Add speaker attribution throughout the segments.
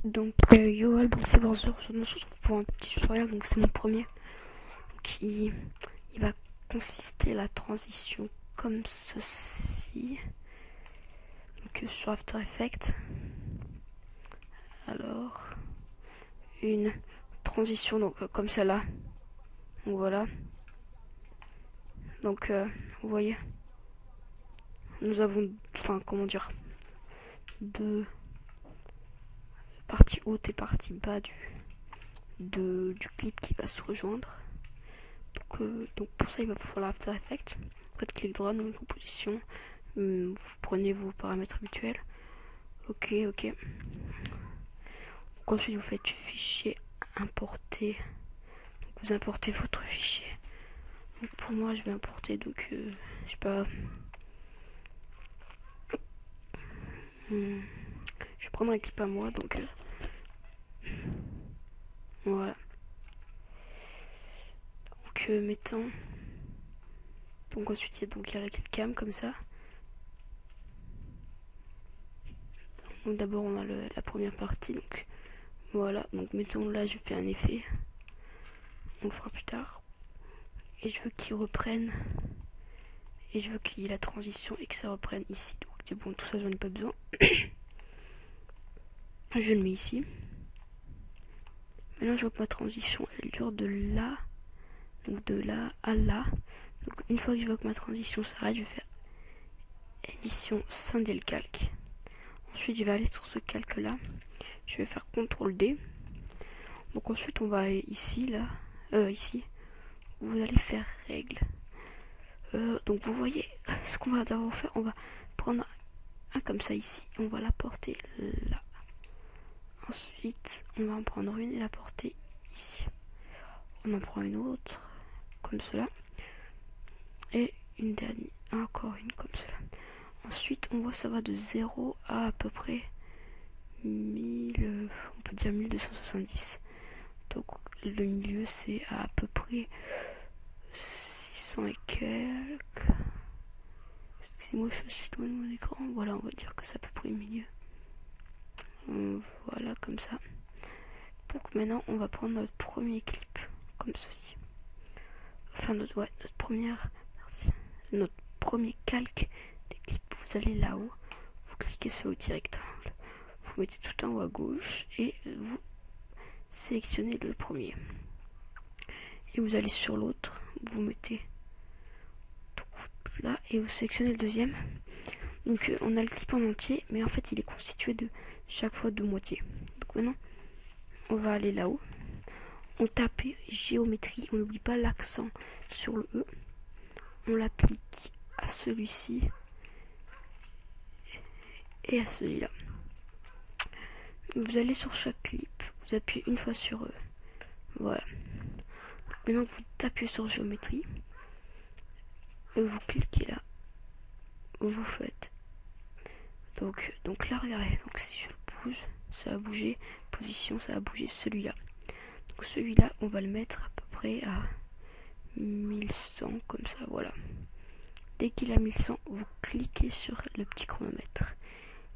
Speaker 1: Donc yo, donc c'est Borzer, aujourd'hui on se retrouve pour un petit tutoriel, donc c'est mon premier. Donc il va consister la transition comme ceci. Donc sur After Effects. Alors une transition donc comme celle-là. Donc voilà. Donc vous voyez, nous avons, enfin comment dire, deux parties hautes et partie bas du clip qui va se rejoindre. Donc pour ça il va falloir After Effects. Faites clic droit, nouvelle composition. Vous prenez vos paramètres habituels. Ok. Donc ensuite vous faites fichier importer. Donc vous importez votre fichier. Donc pour moi je vais importer donc je sais pas. Je vais prendre un clip à moi donc voilà. Donc mettons. Donc ensuite il y a la cam comme ça. Donc d'abord on a la première partie, donc voilà, donc mettons là je fais un effet, on le fera plus tard, et je veux qu'il reprenne, et je veux qu'il y ait la transition et que ça reprenne ici, donc bon tout ça j'en ai pas besoin, je le mets ici. Maintenant je veux que ma transition elle dure de là, donc de là à là, donc une fois que je veux que ma transition s'arrête, je vais faire édition scinder le calque. Ensuite je vais aller sur ce calque là, je vais faire CTRL D. Donc ensuite on va aller ici, là, ici, vous allez faire règles. Donc vous voyez ce qu'on va d'abord faire, on va prendre un comme ça ici, on va la porter là. Ensuite on va en prendre une et la porter ici. On en prend une autre, comme cela. Et une dernière, encore une comme cela. Ensuite on voit ça va de 0 à peu près 1000, on peut dire 1270. Donc le milieu c'est à peu près 600 et quelques. Excusez-moi, je suis loin de mon écran. Voilà, on va dire que c'est à peu près le milieu. Voilà, comme ça. Donc maintenant, on va prendre notre premier clip, comme ceci. Enfin, notre première partie. Notre premier calque des clips. Vous allez là-haut, vous cliquez sur le rectangle, vous mettez tout en haut à gauche et vous sélectionnez le premier. Et vous allez sur l'autre, vous mettez là et vous sélectionnez le deuxième. Donc on a le clip en entier, mais en fait il est constitué de chaque fois deux moitiés. Donc maintenant on va aller là-haut, on tape géométrie, on n'oublie pas l'accent sur le E, on l'applique à celui-ci et à celui-là. Vous allez sur chaque clip, vous appuyez une fois sur E, voilà. Donc maintenant vous tapez sur géométrie, vous cliquez là, vous faites. Donc là regardez, donc si je le bouge, ça va bouger, position ça va bouger, celui-là. Donc celui-là on va le mettre à peu près à 1100 comme ça, voilà. Dès qu'il a 1100, vous cliquez sur le petit chronomètre.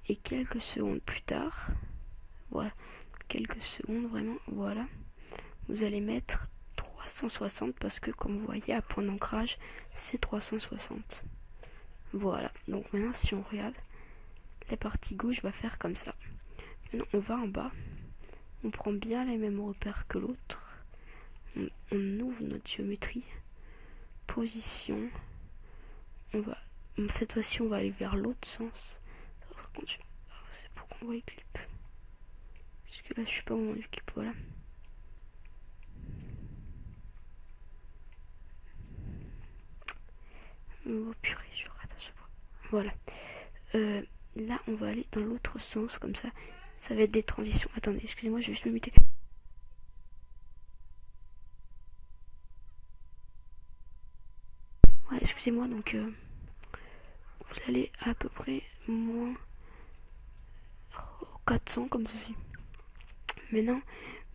Speaker 1: Et quelques secondes plus tard, voilà, quelques secondes vraiment, voilà, vous allez mettre 360 parce que comme vous voyez à point d'ancrage, c'est 360. Voilà, donc maintenant si on regarde, la partie gauche va faire comme ça. Maintenant on va en bas, on prend bien les mêmes repères que l'autre, on ouvre notre géométrie, position, cette fois-ci on va aller vers l'autre sens. C'est pour qu'on voit les clips. Parce que là je suis pas au moment du clip, voilà. Oh purée, je rate à chaque fois. Voilà. Là on va aller dans l'autre sens comme ça. Ça va être des transitions. Attendez, excusez-moi, je vais juste me muter. Voilà, excusez-moi, donc vous allez à peu près moins 400 comme ceci. Maintenant,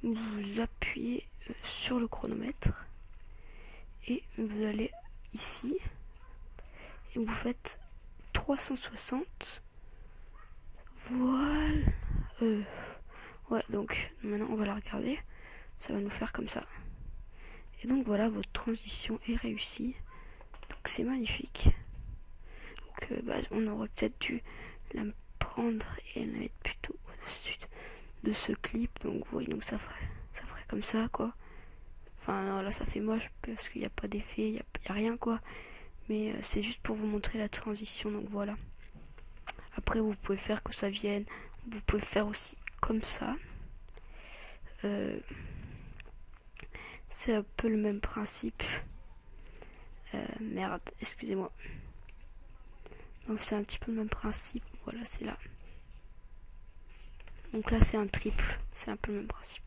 Speaker 1: vous appuyez sur le chronomètre et vous allez ici et vous faites 360. Voilà. Ouais, donc maintenant on va la regarder. Ça va nous faire comme ça. Et donc voilà, votre transition est réussie. Donc c'est magnifique. Donc bah, on aurait peut-être dû la prendre et la mettre plutôt au-dessus de ce clip. Donc oui, donc ça ferait comme ça quoi. Enfin non, là ça fait moche parce qu'il n'y a pas d'effet, il n'y a rien quoi. Mais c'est juste pour vous montrer la transition. Donc voilà. Après vous pouvez faire que ça vienne. Vous pouvez faire aussi comme ça. C'est un peu le même principe. Merde, excusez-moi. Donc c'est un petit peu le même principe. Voilà, c'est là. Donc là c'est un triple. C'est un peu le même principe.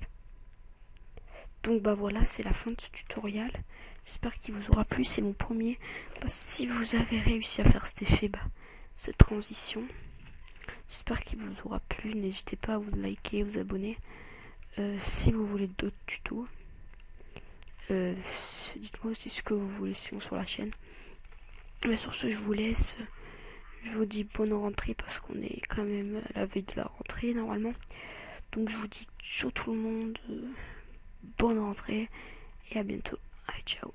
Speaker 1: Donc bah voilà, c'est la fin de ce tutoriel. J'espère qu'il vous aura plu. C'est mon premier. Bah, si vous avez réussi à faire cet effet, bah, cette transition, j'espère qu'il vous aura plu. N'hésitez pas à vous liker, vous abonner. Si vous voulez d'autres tutos, dites-moi aussi ce que vous voulez sinon sur la chaîne. Mais sur ce, je vous laisse. Je vous dis bonne rentrée parce qu'on est quand même à la veille de la rentrée normalement. Donc je vous dis ciao tout le monde, bonne rentrée et à bientôt. Allez, ciao.